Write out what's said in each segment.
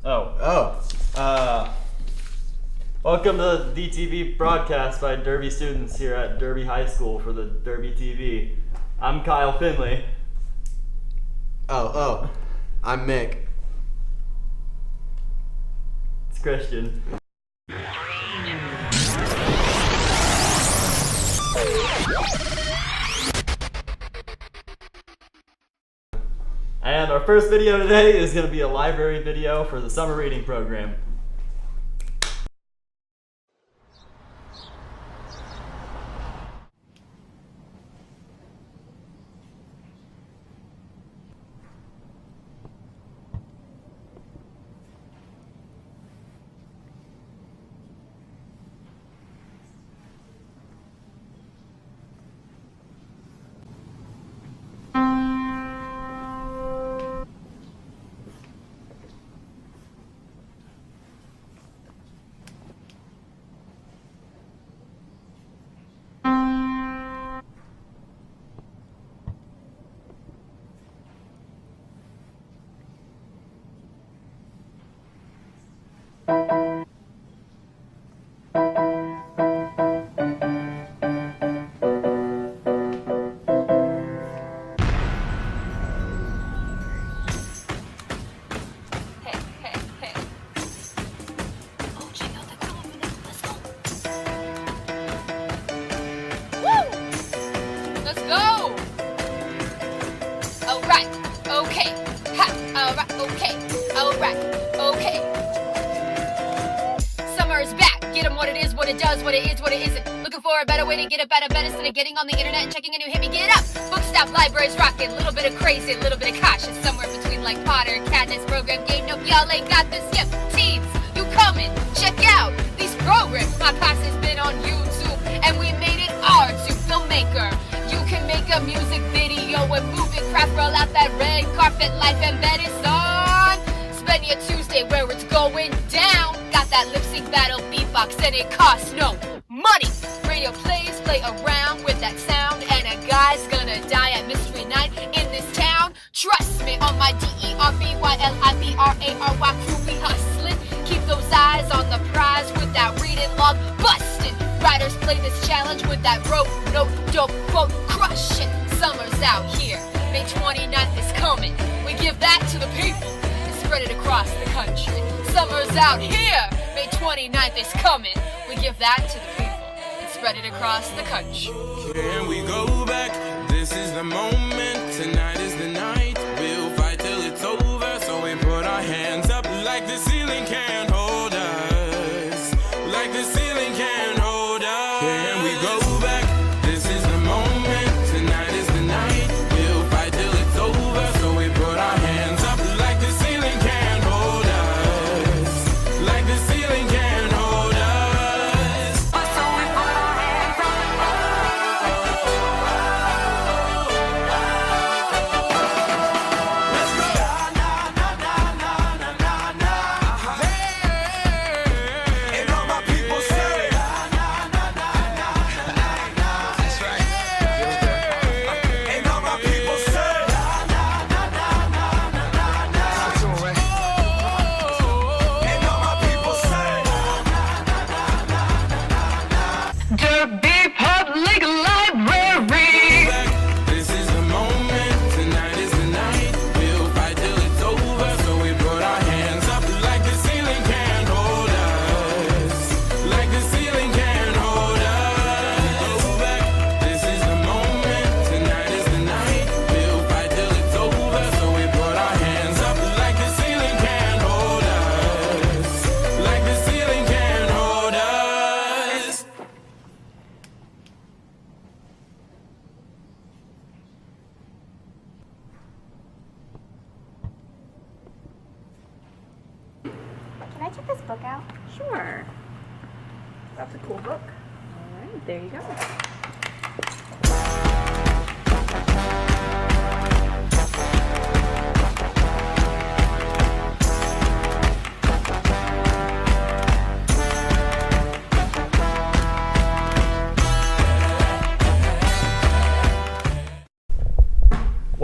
Welcome to the DTV broadcast by Derby students here at Derby High School for the Derby TV. I'm Kyle Finley. I'm Mick. It's Christian. And our first video today is going to be a library video for the summer reading program. Okay. Summer is back. Get 'em what it is, what it does, what it is, what it isn't. Looking for a better way to get up out of bed instead of getting on the internet and checking a new hit. Me get up. Book stop, libraries rocking. Little bit of crazy, a little bit of cautious. Somewhere between like Potter and Katniss program game. Nope, y'all ain't got this yet. Teens, you coming? Check out these programs. My class has been on YouTube, and we made it ours. You filmmaker, you can make a music video and movie craft. Roll out that red carpet life and bet it's on. Spend your Tuesday where it's going down. Got that lip sync battle beatbox and it costs no money. Radio plays, play around with that sound, and a guy's gonna die at mystery night in this town. Trust me on my DERBYLIBRARY crew, we hustling. Keep those eyes on the prize with that reading log busting. Writers play this challenge with that rope, note, dope, quote, crushing. Summer's out here, May 29th is coming. We give that to the people and spread it across the country. Summer's out here, May 29th is coming. We give that to the people and spread it across the country. Can we go back? This is the moment. Tonight is the night. We'll fight till it's over. So we put our hands up like the ceiling can't hold us. Like the ceiling can't hold us. Can we go back? This is the moment. Tonight is the night. We'll fight till it's over. So we put our hands up like the ceiling can't hold us. Like the ceiling can't hold us. So we put our hands up. Let's go. And all my people say. That's right. And all my people say. And all my people say. Derby Public Library. This is the moment, tonight is the night. We'll fight till it's over, so we put our hands up like the ceiling can't hold us. Like the ceiling can't hold us. Go back, this is the moment, tonight is the night. We'll fight till it's over, so we put our hands up like the ceiling can't hold us. Like the ceiling can't hold us. Can I check this book out? Sure. That's a cool book. All right, there you go.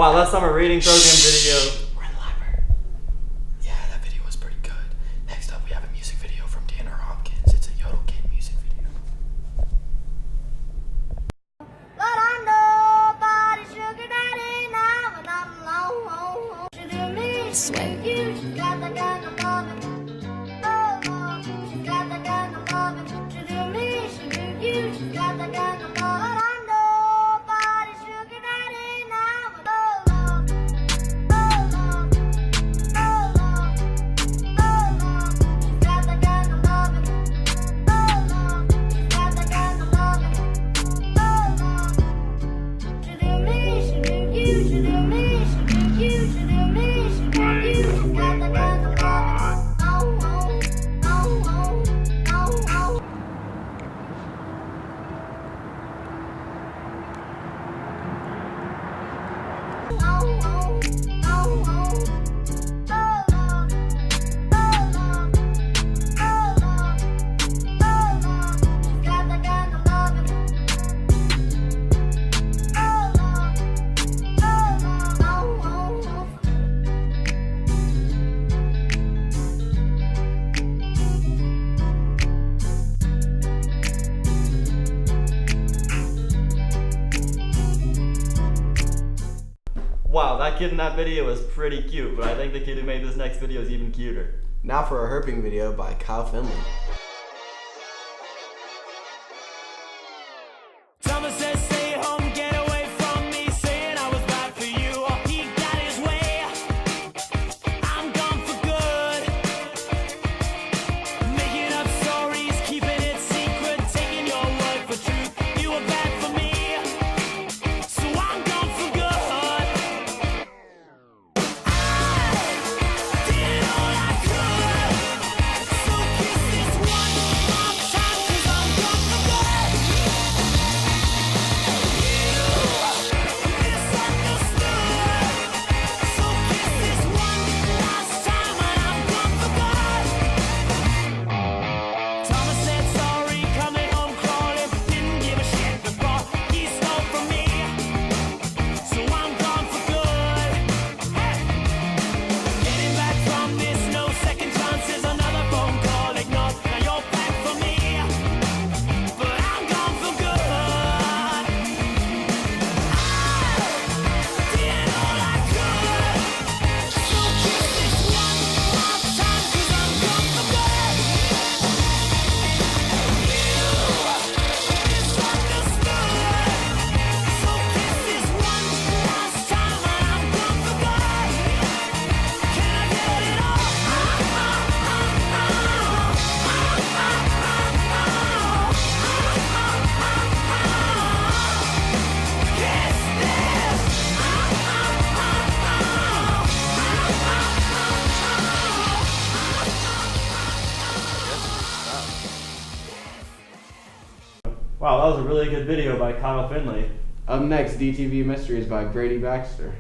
Wow, that summer reading program video. We're in the library. Yeah, that video was pretty good. this way. Wow, that kid in that video was pretty cute, but I think the kid who made this next video is even cuter. Now for a herping video by Kyle Finley. Thomas says stay home, get away from me, saying I was bad for you. He got his way, I'm gone for good. Making up stories, keeping it secret, taking your word for truth. You were bad for me, so I'm gone for good. I did all I could, so kiss this one more time, 'cause I'm gone for good. Wow, that was a really good video by Kyle Finley. Up next, DTV Mysteries by Brady Baxter.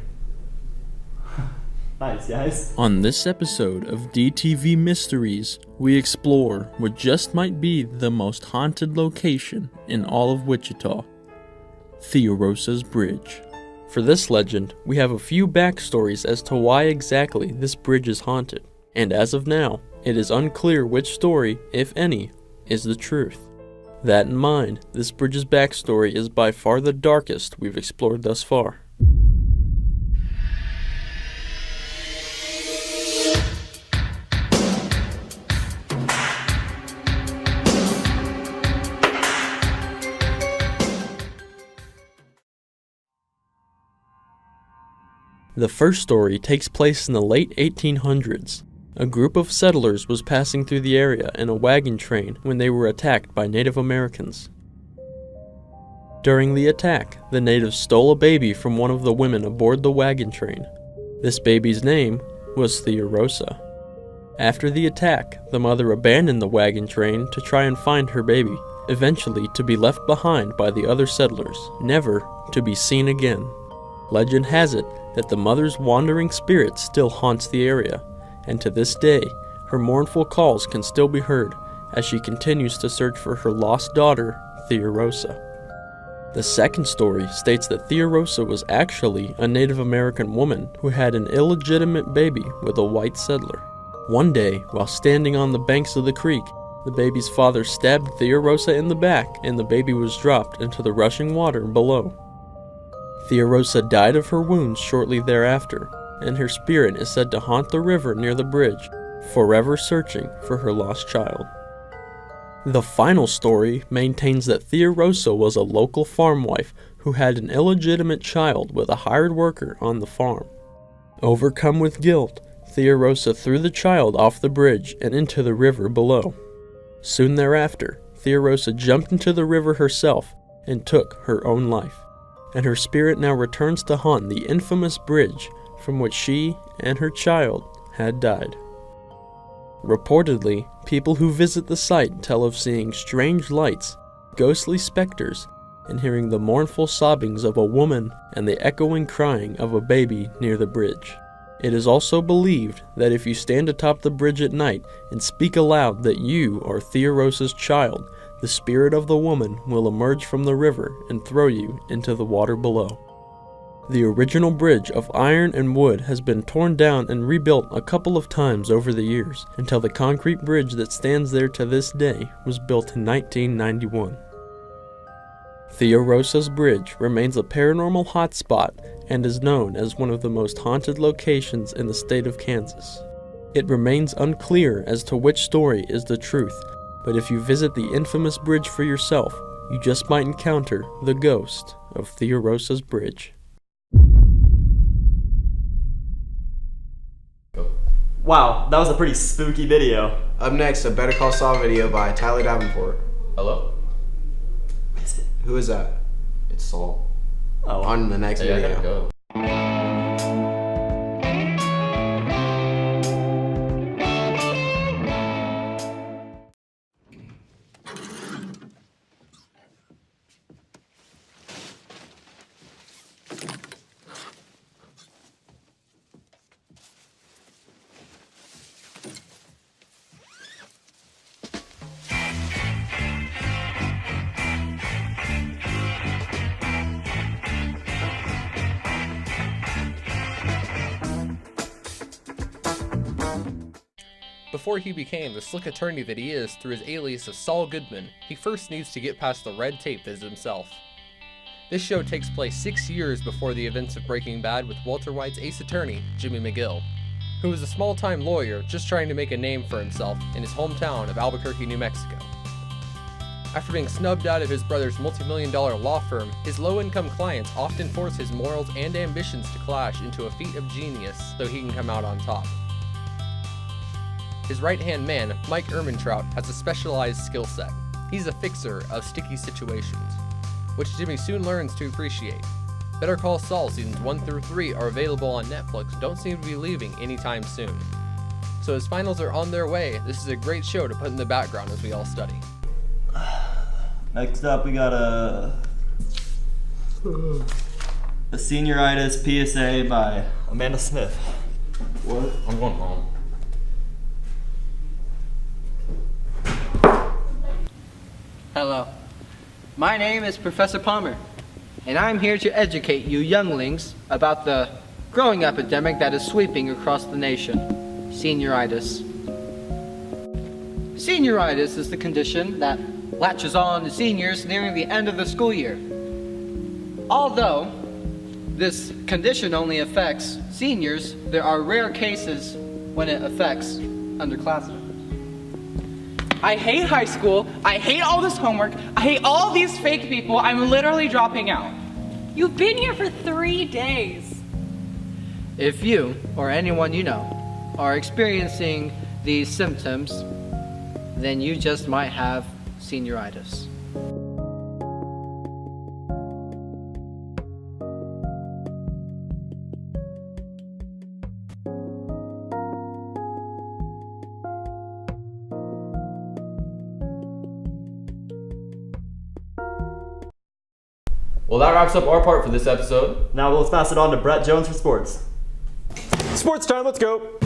Nice, guys. On this episode of DTV Mysteries, we explore what just might be the most haunted location in all of Wichita, Theorosa's Bridge. For this legend, we have a few backstories as to why exactly this bridge is haunted, and as of now, it is unclear which story, if any, is the truth. That in mind, this bridge's backstory is by far the darkest we've explored thus far. The first story takes place in the late 1800s. A group of settlers was passing through the area in a wagon train when they were attacked by Native Americans. During the attack, the natives stole a baby from one of the women aboard the wagon train. This baby's name was Theorosa. After the attack, the mother abandoned the wagon train to try and find her baby, eventually to be left behind by the other settlers, never to be seen again. Legend has it that the mother's wandering spirit still haunts the area, and to this day, her mournful calls can still be heard as she continues to search for her lost daughter, Theorosa. The second story states that Theorosa was actually a Native American woman who had an illegitimate baby with a white settler. One day, while standing on the banks of the creek, the baby's father stabbed Theorosa in the back and the baby was dropped into the rushing water below. Theorosa died of her wounds shortly thereafter, and her spirit is said to haunt the river near the bridge, forever searching for her lost child. The final story maintains that Thea Rosa was a local farm wife who had an illegitimate child with a hired worker on the farm. Overcome with guilt, Thea Rosa threw the child off the bridge and into the river below. Soon thereafter, Thea Rosa jumped into the river herself and took her own life, and her spirit now returns to haunt the infamous bridge from which she and her child had died. Reportedly, people who visit the site tell of seeing strange lights, ghostly specters, and hearing the mournful sobbings of a woman and the echoing crying of a baby near the bridge. It is also believed that if you stand atop the bridge at night and speak aloud that you are Thea Rosa's child, the spirit of the woman will emerge from the river and throw you into the water below. The original bridge of iron and wood has been torn down and rebuilt a couple of times over the years, until the concrete bridge that stands there to this day was built in 1991. Thea Rosa's Bridge remains a paranormal hotspot and is known as one of the most haunted locations in the state of Kansas. It remains unclear as to which story is the truth, but if you visit the infamous bridge for yourself, you just might encounter the ghost of Thea Rosa's Bridge. Wow, that was a pretty spooky video. Up next, a Better Call Saul video by Tyler Davenport. Hello? Who is that? It's Saul. Oh, On the next Hey, I video. gotta go. Before he became the slick attorney that he is through his alias of Saul Goodman, he first needs to get past the red tape that is himself. This show takes place 6 years before the events of Breaking Bad with Walter White's ace attorney, Jimmy McGill, who is a small-time lawyer just trying to make a name for himself in his hometown of Albuquerque, New Mexico. After being snubbed out of his brother's multi-million-dollar law firm, his low-income clients often force his morals and ambitions to clash into a feat of genius so he can come out on top. His right-hand man, Mike Ehrmantraut, has a specialized skill set. He's a fixer of sticky situations, which Jimmy soon learns to appreciate. Better Call Saul seasons 1 through 3 are available on Netflix, don't seem to be leaving anytime soon. So as finals are on their way, this is a great show to put in the background as we all study. next up we got a senioritis PSA by Amanda Smith. What? I'm going home. Hello. My name is Professor Palmer, and I'm here to educate you younglings about the growing epidemic that is sweeping across the nation, senioritis. Senioritis is the condition that latches on to seniors nearing the end of the school year. Although this condition only affects seniors, there are rare cases when it affects underclassmen. I hate high school, I hate all this homework, I hate all these fake people, I'm literally dropping out. You've been here for 3 days. If you, or anyone you know, are experiencing these symptoms, then you just might have senioritis. Well, that wraps up our part for this episode. Now let's pass it on to Brett Jones for sports. Sports time, let's go.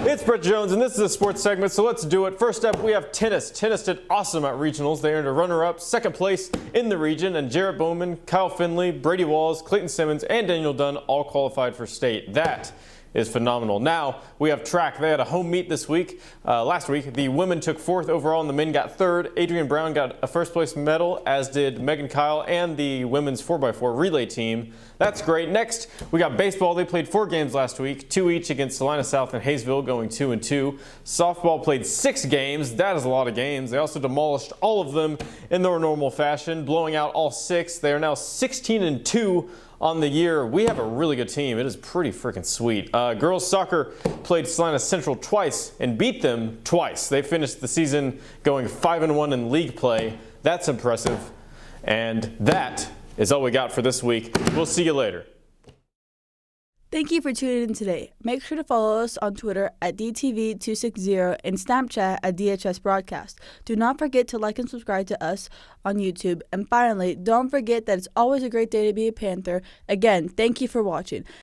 It's Brett Jones, and this is a sports segment, so let's do it. First up, we have tennis. Tennis did awesome at regionals. They earned a runner-up, second place in the region, and Jarrett Bowman, Kyle Finley, Brady Walls, Clayton Simmons, and Daniel Dunn all qualified for state. That is phenomenal. Now we have track. They had a home meet this week. Last week, the women took 4th overall and the men got 3rd. Adrian Brown got a first place medal, as did Megan Kyle and the women's 4x4 relay team. That's great. Next, we got baseball. They played 4 games last week, 2 each against Salina South and Hayesville, going 2-2. Softball played 6 games. That is a lot of games. They also demolished all of them in their normal fashion, blowing out all 6. They are now 16-2 on the year. We have a really good team. It is pretty freaking sweet. Girls soccer played Salina Central twice and beat them twice. They finished the season going 5-1 in league play. That's impressive. And that is all we got for this week. We'll see you later. Thank you for tuning in today. Make sure to follow us on Twitter at DTV260 and Snapchat at DHS Broadcast. Do not forget to like and subscribe to us on YouTube. And finally, don't forget that it's always a great day to be a Panther. Again, thank you for watching.